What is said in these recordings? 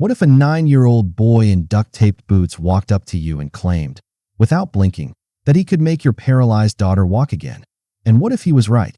What if a 9-year-old boy in duct-taped boots walked up to you and claimed, without blinking, that he could make your paralyzed daughter walk again? And what if he was right?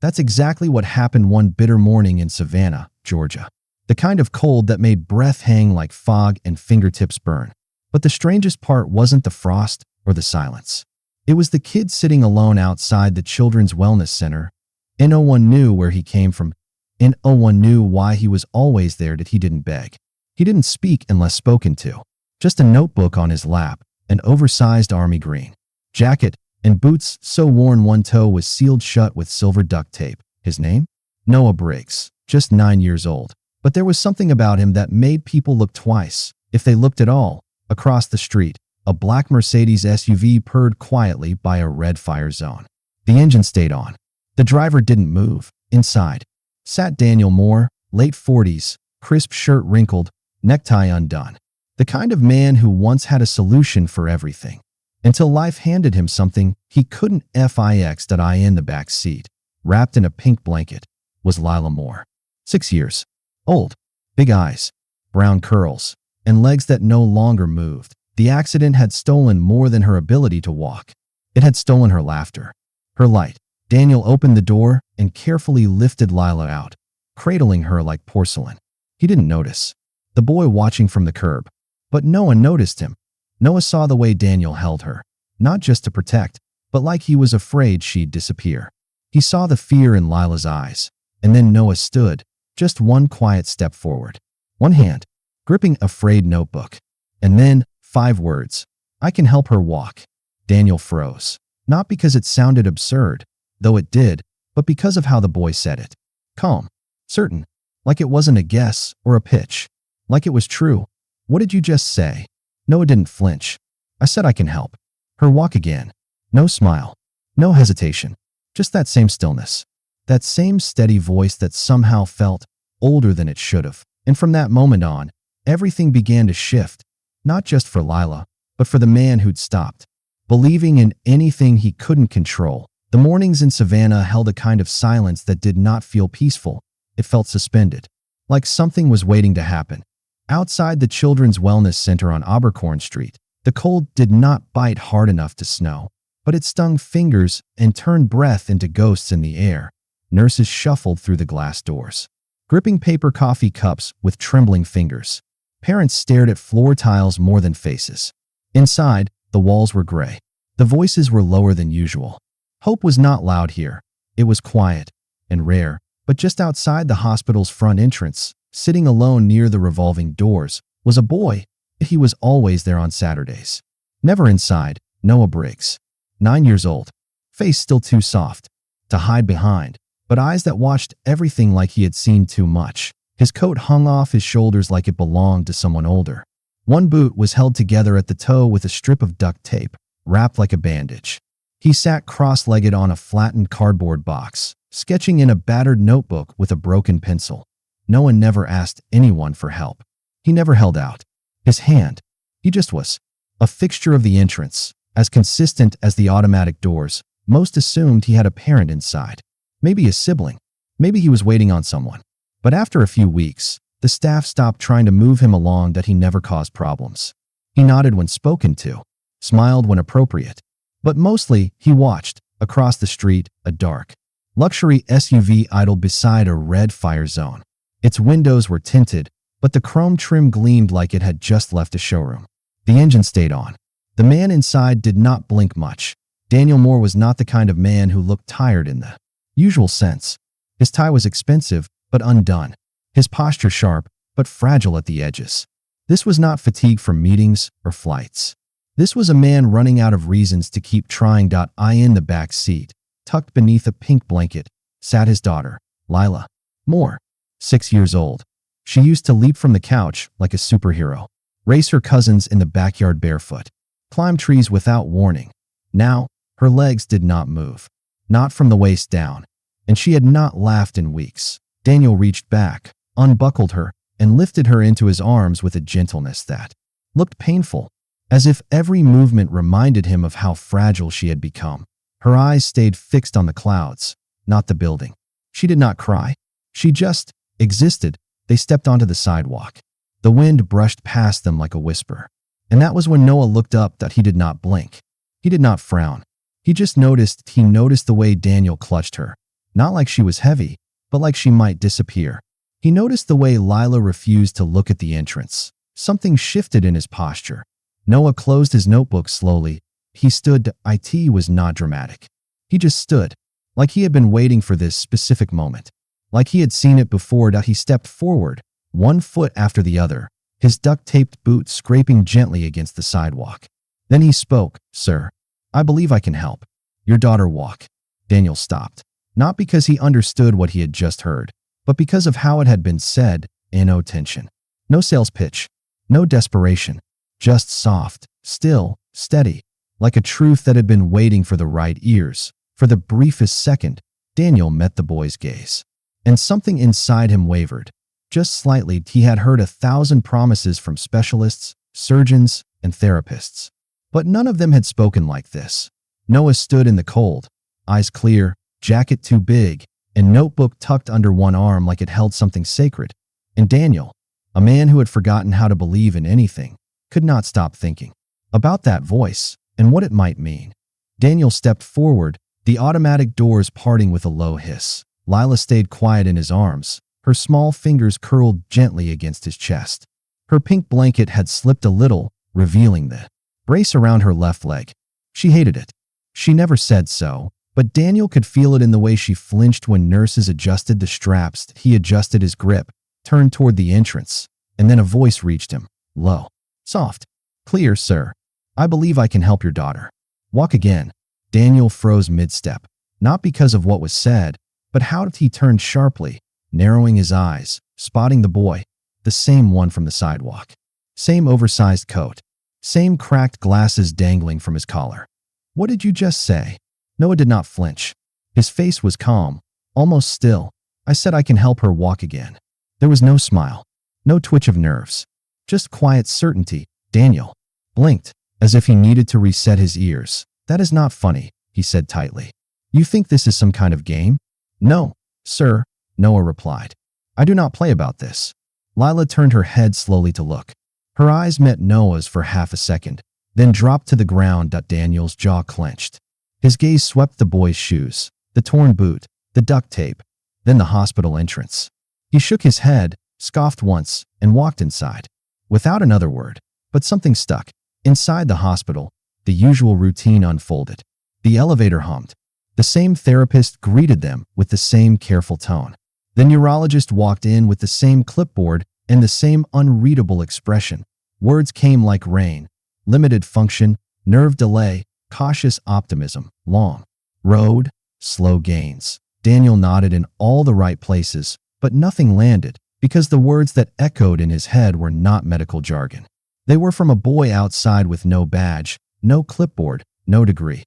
That's exactly what happened one bitter morning in Savannah, Georgia. The kind of cold that made breath hang like fog and fingertips burn. But the strangest part wasn't the frost or the silence. It was the kid sitting alone outside the Children's Wellness Center. And no one knew where he came from. And no one knew why he was always there. That he didn't beg. He didn't speak unless spoken to. Just a notebook on his lap, an oversized army green jacket, and boots so worn one toe was sealed shut with silver duct tape. His name? Noah Briggs, just 9 years old. But there was something about him that made people look twice, if they looked at all. Across the street, a black Mercedes SUV purred quietly by a red fire zone. The engine stayed on. The driver didn't move. Inside sat Daniel Moore, late 40s, crisp shirt wrinkled, necktie undone. The kind of man who once had a solution for everything. Until life handed him something he couldn't fix. In the back seat, wrapped in a pink blanket, was Lila Moore. 6 years old, big eyes, brown curls, and legs that no longer moved. The accident had stolen more than her ability to walk. It had stolen her laughter, her light. Daniel opened the door and carefully lifted Lila out, cradling her like porcelain. He didn't notice the boy watching from the curb, but no one noticed him. Noah saw the way Daniel held her, not just to protect, but like he was afraid she'd disappear. He saw the fear in Lila's eyes, and then Noah stood, just one quiet step forward, one hand gripping a frayed notebook, and then 5 words, "I can help her walk." Daniel froze, not because it sounded absurd, though it did, but because of how the boy said it. Calm, certain, like it wasn't a guess or a pitch, like it was true. "What did you just say?" Noah didn't flinch. "I said I can help her walk again." No smile, no hesitation, just that same stillness, that same steady voice that somehow felt older than it should have. And from that moment on, everything began to shift, not just for Lila, but for the man who'd stopped believing in anything he couldn't control. The mornings in Savannah held a kind of silence that did not feel peaceful. It felt suspended, like something was waiting to happen. Outside the Children's Wellness Center on Abercorn Street, the cold did not bite hard enough to snow, but it stung fingers and turned breath into ghosts in the air. Nurses shuffled through the glass doors, gripping paper coffee cups with trembling fingers. Parents stared at floor tiles more than faces. Inside, the walls were gray. The voices were lower than usual. Hope was not loud here. It was quiet and rare, but just outside the hospital's front entrance, sitting alone near the revolving doors, was a boy. He was always there on Saturdays. Never inside, Noah Briggs. 9 years old. Face still too soft to hide behind, but eyes that watched everything like he had seen too much. His coat hung off his shoulders like it belonged to someone older. One boot was held together at the toe with a strip of duct tape, wrapped like a bandage. He sat cross-legged on a flattened cardboard box, sketching in a battered notebook with a broken pencil. Noah never asked anyone for help. He never held out his hand. He just was. A fixture of the entrance, as consistent as the automatic doors. Most assumed he had a parent inside. Maybe a sibling. Maybe he was waiting on someone. But after a few weeks, the staff stopped trying to move him along. That he never caused problems. He nodded when spoken to, smiled when appropriate. But mostly, he watched. Across the street, a dark, luxury SUV idled beside a red fire zone. Its windows were tinted, but the chrome trim gleamed like it had just left a showroom. The engine stayed on. The man inside did not blink much. Daniel Moore was not the kind of man who looked tired in the usual sense. His tie was expensive, but undone. His posture sharp, but fragile at the edges. This was not fatigue from meetings or flights. This was a man running out of reasons to keep trying. In the back seat, tucked beneath a pink blanket, sat his daughter, Lila Moore, 6 years old. She used to leap from the couch like a superhero, race her cousins in the backyard barefoot, climb trees without warning. Now, her legs did not move, not from the waist down, and she had not laughed in weeks. Daniel reached back, unbuckled her, and lifted her into his arms with a gentleness that looked painful, as if every movement reminded him of how fragile she had become. Her eyes stayed fixed on the clouds, not the building. She did not cry. She just existed. They stepped onto the sidewalk. The wind brushed past them like a whisper. And that was when Noah looked up. That he did not blink. He did not frown. He just noticed the way Daniel clutched her. Not like she was heavy, but like she might disappear. He noticed the way Lila refused to look at the entrance. Something shifted in his posture. Noah closed his notebook slowly. He stood. It was not dramatic. He just stood, like he had been waiting for this specific moment. Like he had seen it before. He stepped forward, one foot after the other, his duct-taped boots scraping gently against the sidewalk. Then he spoke. "Sir, I believe I can help your daughter walk." Daniel stopped, not because he understood what he had just heard, but because of how it had been said. No tension, no sales pitch, no desperation, just soft, still, steady, like a truth that had been waiting for the right ears. For the briefest second, Daniel met the boy's gaze, and something inside him wavered. Just slightly. He had heard 1,000 promises from specialists, surgeons, and therapists, but none of them had spoken like this. Noah stood in the cold, eyes clear, jacket too big, and notebook tucked under one arm like it held something sacred. And Daniel, a man who had forgotten how to believe in anything, could not stop thinking about that voice and what it might mean. Daniel stepped forward, the automatic doors parting with a low hiss. Lila stayed quiet in his arms, her small fingers curled gently against his chest. Her pink blanket had slipped a little, revealing the brace around her left leg. She hated it. She never said so, but Daniel could feel it in the way she flinched when nurses adjusted the straps. He adjusted his grip, turned toward the entrance, and then a voice reached him, low, soft, clear. "Sir, I believe I can help your daughter walk again." Daniel froze mid-step, not because of what was said, but how he turned sharply, narrowing his eyes, spotting the boy, the same one from the sidewalk. Same oversized coat, same cracked glasses dangling from his collar. "What did you just say?" Noah did not flinch. His face was calm, almost still. "I said I can help her walk again." There was no smile, no twitch of nerves, just quiet certainty. Daniel blinked, as if he needed to reset his ears. "That is not funny," he said tightly. "You think this is some kind of game?" "No, sir," Noah replied. "I do not play about this." Lila turned her head slowly to look. Her eyes met Noah's for half a second, then dropped to the ground. Daniel's jaw clenched. His gaze swept the boy's shoes, the torn boot, the duct tape, then the hospital entrance. He shook his head, scoffed once, and walked inside. Without another word, but something stuck. Inside the hospital, the usual routine unfolded. The elevator hummed. The same therapist greeted them with the same careful tone. The neurologist walked in with the same clipboard and the same unreadable expression. Words came like rain. Limited function, nerve delay, cautious optimism, long road, slow gains. Daniel nodded in all the right places, but nothing landed because the words that echoed in his head were not medical jargon. They were from a boy outside with no badge, no clipboard, no degree.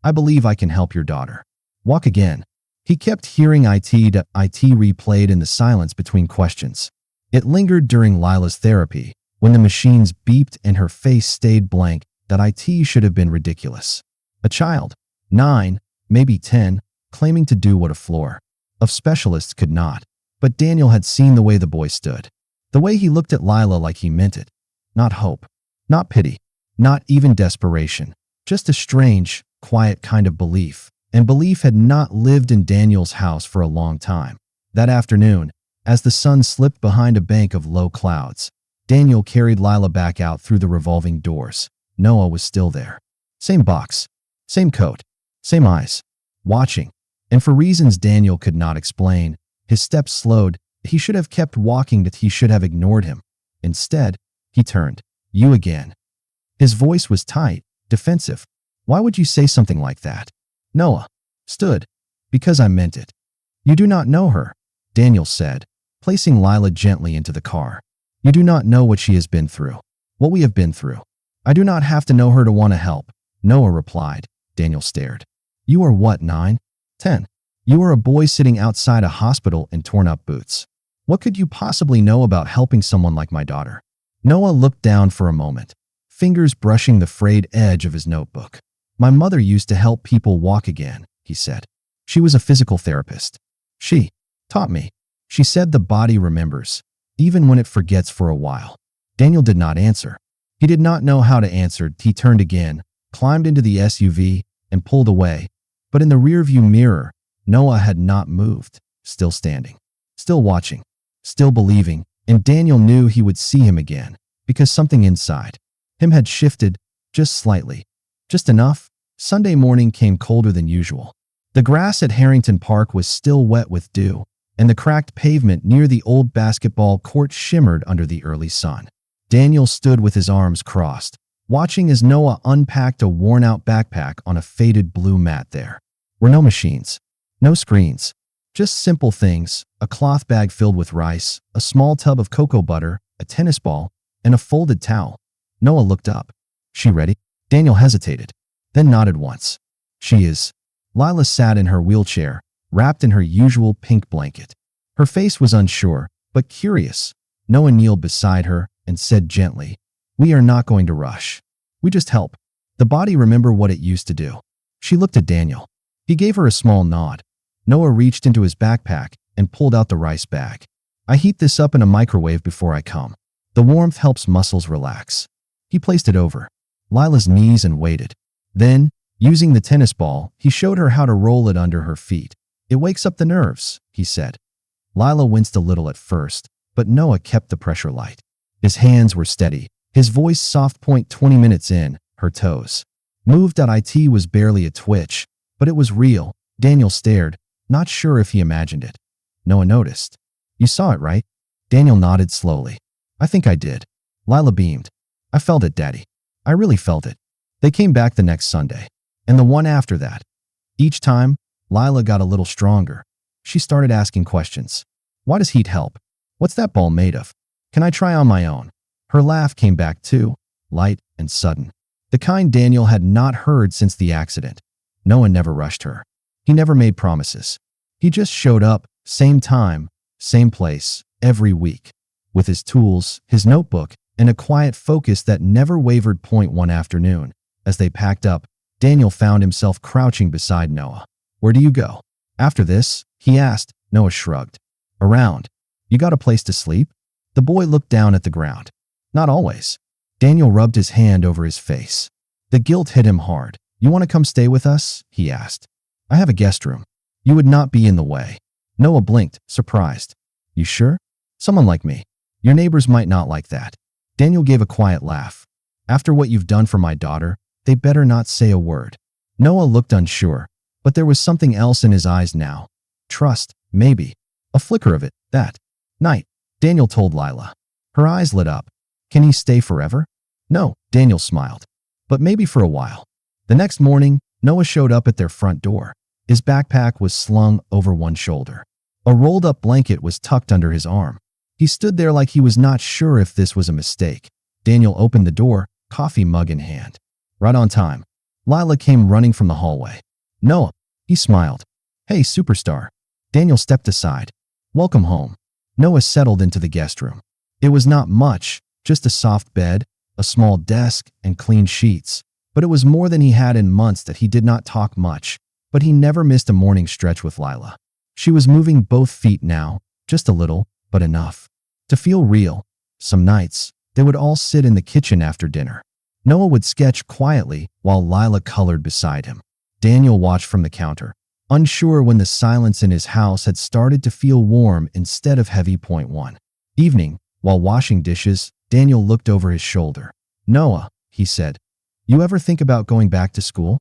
"I believe I can help your daughter walk again." He kept hearing it replayed in the silence between questions. It lingered during Lila's therapy, when the machines beeped and her face stayed blank. That IT should have been ridiculous. A child, 9, maybe 10, claiming to do what a floor of specialists could not. But Daniel had seen the way the boy stood. The way he looked at Lila like he meant it. Not hope, not pity, not even desperation. Just a strange, quiet kind of belief. And belief had not lived in Daniel's house for a long time. That afternoon, as the sun slipped behind a bank of low clouds, Daniel carried Lila back out through the revolving doors. Noah was still there. Same box, same coat, same eyes, watching. And for reasons Daniel could not explain, his steps slowed. He should have kept walking. That he should have ignored him. Instead, he turned. "You again." His voice was tight, defensive. "Why would you say something like that?" Noah stood. "Because I meant it." "You do not know her," Daniel said, placing Lila gently into the car. "You do not know what she has been through, what we have been through." "I do not have to know her to want to help," Noah replied. Daniel stared. "You are what, 9? 10? You are a boy sitting outside a hospital in torn-up boots. What could you possibly know about helping someone like my daughter?" Noah looked down for a moment, fingers brushing the frayed edge of his notebook. "My mother used to help people walk again," he said. "She was a physical therapist. She taught me." She said the body remembers. even when it forgets for a while. Daniel did not answer. He did not know how to answer. He turned again, climbed into the SUV, and pulled away. But in the rearview mirror, Noah had not moved, still standing, still watching, still believing, and Daniel knew he would see him again, because something inside him had shifted, just slightly, just enough. Sunday morning came colder than usual. The grass at Harrington Park was still wet with dew, and the cracked pavement near the old basketball court shimmered under the early sun. Daniel stood with his arms crossed, watching as Noah unpacked a worn-out backpack on a faded blue mat. There were no machines, no screens, just simple things: a cloth bag filled with rice, a small tub of cocoa butter, a tennis ball, and a folded towel. Noah looked up. "She ready?" Daniel hesitated, then nodded once. "She is." Lila sat in her wheelchair, wrapped in her usual pink blanket. Her face was unsure, but curious. Noah kneeled beside her and said gently, "We are not going to rush. We just help the body remember what it used to do." She looked at Daniel. He gave her a small nod. Noah reached into his backpack and pulled out the rice bag. "I heat this up in a microwave before I come. The warmth helps muscles relax." He placed it over Lila's knees and waited. Then, using the tennis ball, he showed her how to roll it under her feet. "It wakes up the nerves," he said. Lila winced a little at first, but Noah kept the pressure light. His hands were steady, his voice soft. 20 minutes in, her toes moved. It was barely a twitch, but it was real. Daniel stared, not sure if he imagined it. Noah noticed. "You saw it, right?" Daniel nodded slowly. "I think I did." Lila beamed. "I felt it, Daddy. I really felt it." They came back the next Sunday, and the one after that. Each time, Lila got a little stronger. She started asking questions. "Why does heat help? What's that ball made of? Can I try on my own?" Her laugh came back too, light and sudden. The kind Daniel had not heard since the accident. Noah never rushed her. He never made promises. He just showed up, same time, same place, every week, with his tools, his notebook, and a quiet focus that never wavered. One afternoon, as they packed up, Daniel found himself crouching beside Noah. "Where do you go after this?" he asked. Noah shrugged. "Around. You got a place to sleep?" The boy looked down at the ground. "Not always." Daniel rubbed his hand over his face. The guilt hit him hard. "You want to come stay with us?" he asked. "I have a guest room. You would not be in the way." Noah blinked, surprised. "You sure? Someone like me. Your neighbors might not like that." Daniel gave a quiet laugh. "After what you've done for my daughter, they better not say a word." Noah looked unsure, but there was something else in his eyes now. Trust, maybe. A flicker of it. That night, Daniel told Lila. Her eyes lit up. "Can he stay forever?" "No," Daniel smiled. "But maybe for a while." The next morning, Noah showed up at their front door. His backpack was slung over one shoulder. A rolled-up blanket was tucked under his arm. He stood there like he was not sure if this was a mistake. Daniel opened the door, coffee mug in hand. Right on time. Lila came running from the hallway. "Noah," he smiled. "Hey, superstar." Daniel stepped aside. "Welcome home." Noah settled into the guest room. It was not much, just a soft bed, a small desk, and clean sheets. But it was more than he had in months. That he did not talk much, but he never missed a morning stretch with Lila. She was moving both feet now, just a little, but enough to feel real. Some nights, they would all sit in the kitchen after dinner. Noah would sketch quietly while Lila colored beside him. Daniel watched from the counter, unsure when the silence in his house had started to feel warm instead of heavy. One evening, while washing dishes, Daniel looked over his shoulder. "Noah," he said, "you ever think about going back to school?"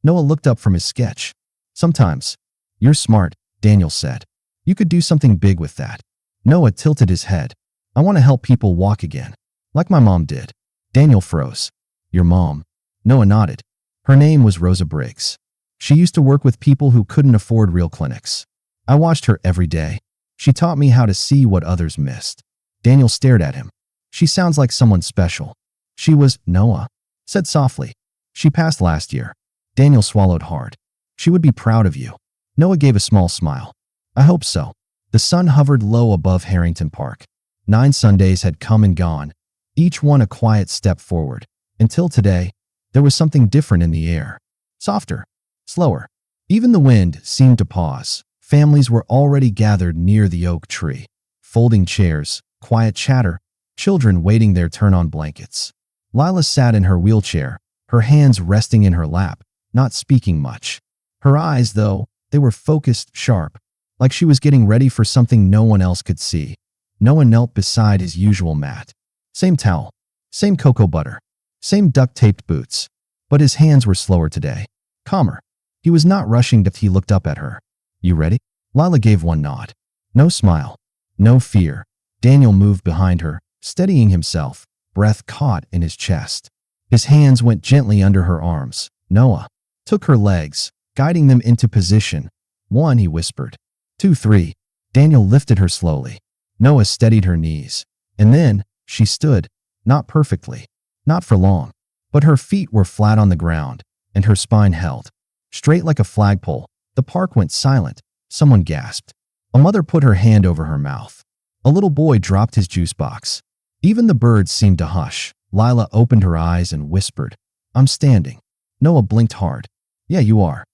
Noah looked up from his sketch. "Sometimes." "You're smart," Daniel said. "You could do something big with that." Noah tilted his head. "I want to help people walk again, like my mom did." Daniel froze. "Your mom?" Noah nodded. "Her name was Rosa Briggs. She used to work with people who couldn't afford real clinics. I watched her every day. She taught me how to see what others missed." Daniel stared at him. "She sounds like someone special." "She was," Noah said softly. "She passed last year." Daniel swallowed hard. "She would be proud of you." Noah gave a small smile. "I hope so." The sun hovered low above Harrington Park. 9 Sundays had come and gone, each one a quiet step forward. Until today, there was something different in the air. Softer, slower. Even the wind seemed to pause. Families were already gathered near the oak tree. Folding chairs, quiet chatter, children waiting their turn on blankets. Lila sat in her wheelchair, her hands resting in her lap, not speaking much. Her eyes, though, they were focused, sharp, like she was getting ready for something no one else could see. Noah knelt beside his usual mat. Same towel, same cocoa butter, same duct-taped boots. But his hands were slower today, calmer. He was not rushing as he looked up at her. You ready? Lila gave one nod. No smile, no fear. Daniel moved behind her, steadying himself, breath caught in his chest. His hands went gently under her arms. Noah took her legs, guiding them into position. 1, he whispered. 2, 3. Daniel lifted her slowly. Noah steadied her knees. And then she stood, not perfectly, not for long, but her feet were flat on the ground, and her spine held. Straight like a flagpole, the park went silent. Someone gasped. A mother put her hand over her mouth. A little boy dropped his juice box. Even the birds seemed to hush. Lila opened her eyes and whispered, I'm standing. Noah blinked hard. Yeah, you are.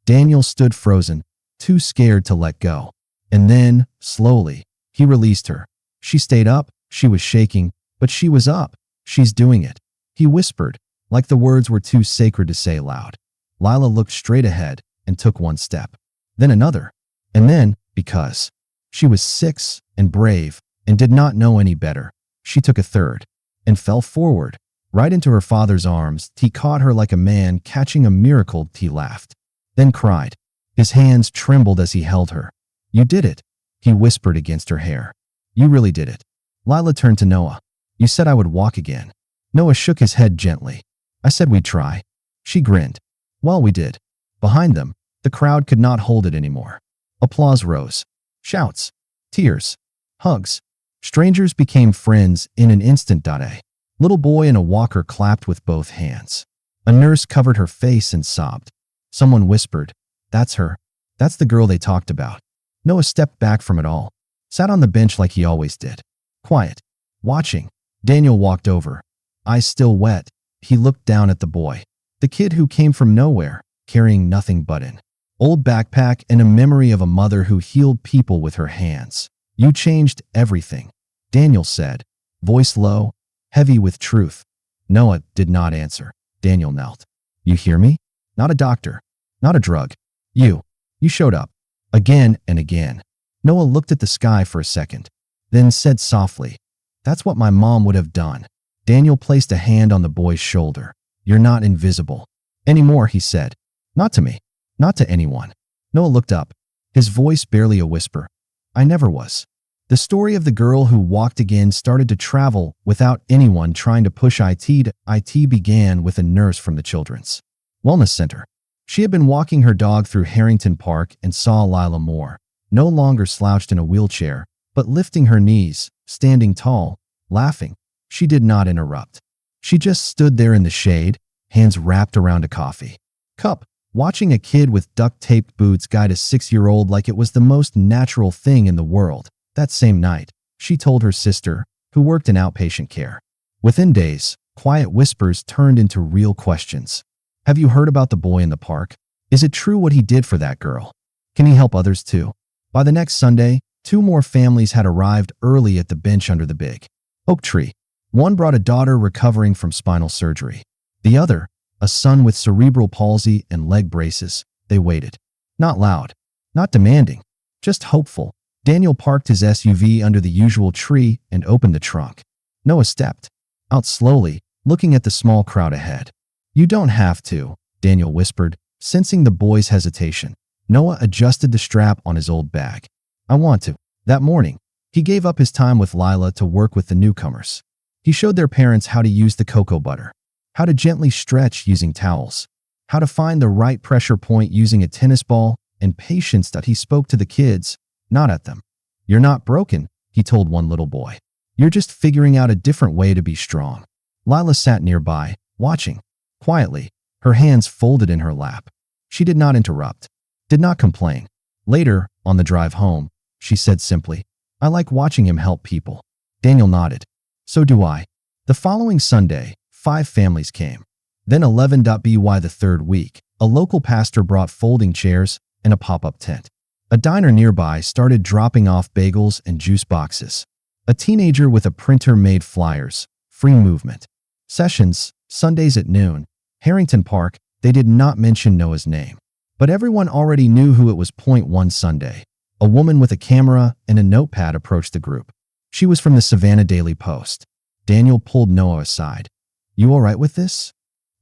Daniel stood frozen, too scared to let go. And then, slowly, he released her. She stayed up. She was shaking, but she was up. She's doing it. He whispered, like the words were too sacred to say aloud. Lila looked straight ahead and took one step. Then another. And then, because she was 6 and brave and did not know any better, she took a third and fell forward, right into her father's arms. He caught her like a man catching a miracle. He laughed, then cried. His hands trembled as he held her. You did it, he whispered against her hair. You really did it. Lila turned to Noah. You said I would walk again. Noah shook his head gently. I said we'd try. She grinned. Well, we did. Behind them, the crowd could not hold it anymore. Applause rose. Shouts. Tears. Hugs. Strangers became friends in an instant. A little boy in a walker clapped with both hands. A nurse covered her face and sobbed. Someone whispered, That's her. That's the girl they talked about. Noah stepped back from it all, sat on the bench like he always did. Quiet. Watching. Daniel walked over. Eyes still wet. He looked down at the boy. The kid who came from nowhere, carrying nothing but an old backpack and a memory of a mother who healed people with her hands. You changed everything, Daniel said, voice low, heavy with truth. Noah did not answer. Daniel knelt. You hear me? Not a doctor. Not a drug. You showed up. Again and again. Noah looked at the sky for a second, then said softly, That's what my mom would have done. Daniel placed a hand on the boy's shoulder. You're not invisible anymore, he said. Not to me. Not to anyone. Noah looked up, his voice barely a whisper. I never was. The story of the girl who walked again started to travel without anyone trying to push it. It began with a nurse from the Children's Wellness Center. She had been walking her dog through Harrington Park and saw Lila Moore, no longer slouched in a wheelchair, but lifting her knees, standing tall, laughing. She did not interrupt. She just stood there in the shade, hands wrapped around a coffee cup, watching a kid with duct-taped boots guide a 6-year-old like it was the most natural thing in the world. That same night, she told her sister, who worked in outpatient care. Within days, quiet whispers turned into real questions. Have you heard about the boy in the park? Is it true what he did for that girl? Can he help others too? By the next Sunday, 2 more families had arrived early at the bench under the big oak tree. One brought a daughter recovering from spinal surgery. The other, a son with cerebral palsy and leg braces. They waited. Not loud, not demanding, just hopeful. Daniel parked his SUV under the usual tree and opened the trunk. Noah stepped out slowly, looking at the small crowd ahead. You don't have to, Daniel whispered, sensing the boy's hesitation. Noah adjusted the strap on his old bag. I want to. That morning, he gave up his time with Lila to work with the newcomers. He showed their parents how to use the cocoa butter, how to gently stretch using towels, how to find the right pressure point using a tennis ball, and patience that he spoke to the kids, not at them. You're not broken, he told one little boy. You're just figuring out a different way to be strong. Lila sat nearby, watching. Quietly, her hands folded in her lap. She did not interrupt, did not complain. Later, on the drive home, she said simply, I like watching him help people. Daniel nodded. So do I. The following Sunday, 5 families came. Then 11. By the third week, a local pastor brought folding chairs and a pop-up tent. A diner nearby started dropping off bagels and juice boxes. A teenager with a printer made flyers. Free movement. Sessions, Sundays at noon. Harrington Park. They did not mention Noah's name. But everyone already knew who it was. One Sunday, a woman with a camera and a notepad approached the group. She was from the Savannah Daily Post. Daniel pulled Noah aside. "You all right with this?"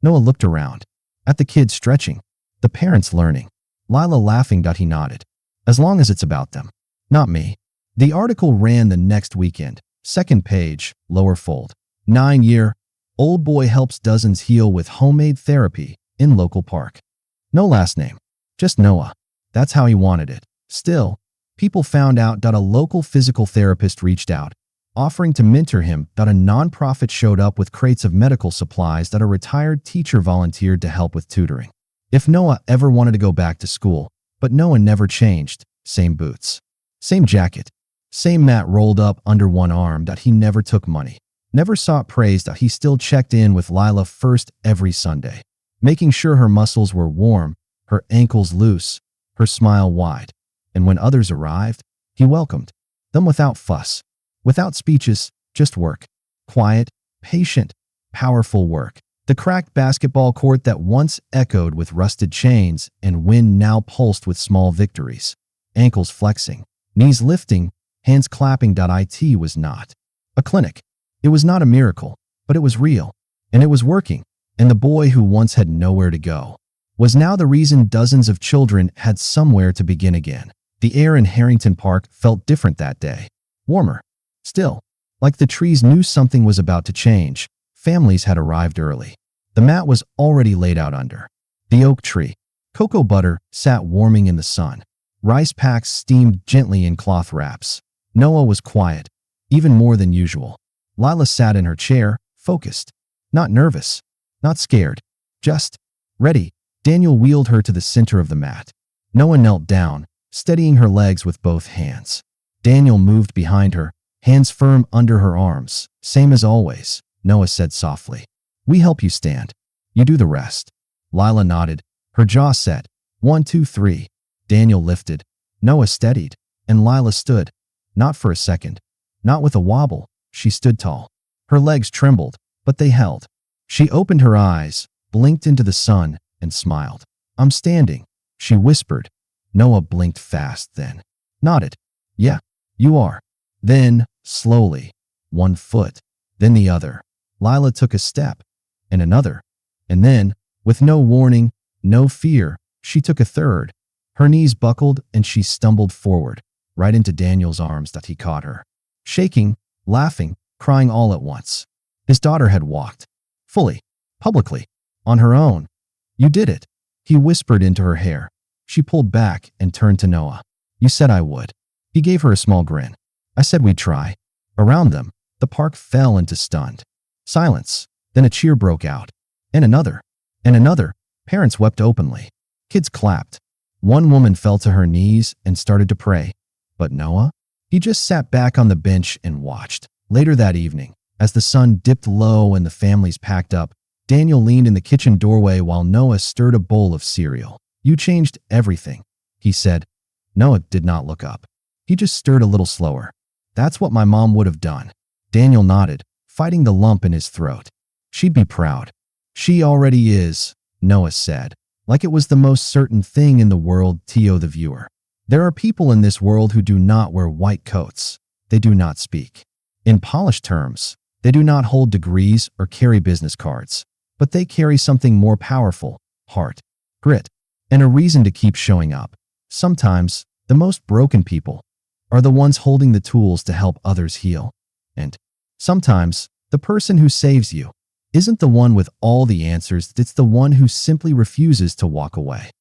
Noah looked around. At the kids stretching. The parents learning. Lila laughing. He nodded. "As long as it's about them. Not me." The article ran the next weekend. Second page, lower fold. 9-year-old boy helps dozens heal with homemade therapy in local park. No last name. Just Noah. That's how he wanted it. Still, people found out. A local physical therapist reached out, offering to mentor him. A nonprofit showed up with crates of medical supplies. A retired teacher volunteered to help with tutoring. If Noah ever wanted to go back to school, but Noah never changed. Same boots. Same jacket. Same mat rolled up under one arm. He never took money. Never sought praise. He still checked in with Lila first every Sunday, making sure her muscles were warm, her ankles loose, her smile wide. And when others arrived, he welcomed them without fuss, without speeches, just work. Quiet, patient, powerful work. The cracked basketball court that once echoed with rusted chains and wind now pulsed with small victories. Ankles flexing, knees lifting, hands clapping. It was not a clinic. It was not a miracle, but it was real. And it was working. And the boy who once had nowhere to go was now the reason dozens of children had somewhere to begin again. The air in Harrington Park felt different that day. Warmer. Still, like the trees knew something was about to change. Families had arrived early. The mat was already laid out under the oak tree. Cocoa butter sat warming in the sun. Rice packs steamed gently in cloth wraps. Noah was quiet, even more than usual. Lila sat in her chair, focused. Not nervous, not scared, just ready. Daniel wheeled her to the center of the mat. Noah knelt down, steadying her legs with both hands. Daniel moved behind her, hands firm under her arms. "Same as always," Noah said softly. "We help you stand. You do the rest." Lila nodded, her jaw set. 1, 2, 3. Daniel lifted. Noah steadied, and Lila stood. Not for a second. Not with a wobble. She stood tall. Her legs trembled, but they held. She opened her eyes, blinked into the sun, and smiled. "I'm standing," she whispered. Noah blinked fast, then nodded. "Yeah, you are." Then, slowly, one foot, then the other. Lila took a step, and another. And then, with no warning, no fear, she took a third. Her knees buckled, and she stumbled forward, right into Daniel's arms. He caught her, shaking, laughing, crying all at once. His daughter had walked, fully, publicly, on her own. "You did it," he whispered into her hair. She pulled back and turned to Noah. "You said I would." He gave her a small grin. "I said we'd try." Around them, the park fell into stunned silence. Then a cheer broke out. And another. And another. Parents wept openly. Kids clapped. One woman fell to her knees and started to pray. But Noah? He just sat back on the bench and watched. Later that evening, as the sun dipped low and the families packed up, Daniel leaned in the kitchen doorway while Noah stirred a bowl of cereal. "You changed everything," he said. Noah did not look up. He just stirred a little slower. "That's what my mom would have done." Daniel nodded, fighting the lump in his throat. "She'd be proud." "She already is," Noah said, like it was the most certain thing in the world. To the viewer, there are people in this world who do not wear white coats. They do not speak in polished terms. They do not hold degrees or carry business cards. But they carry something more powerful: heart, grit, and a reason to keep showing up. Sometimes, the most broken people are the ones holding the tools to help others heal. And sometimes, the person who saves you isn't the one with all the answers. It's the one who simply refuses to walk away.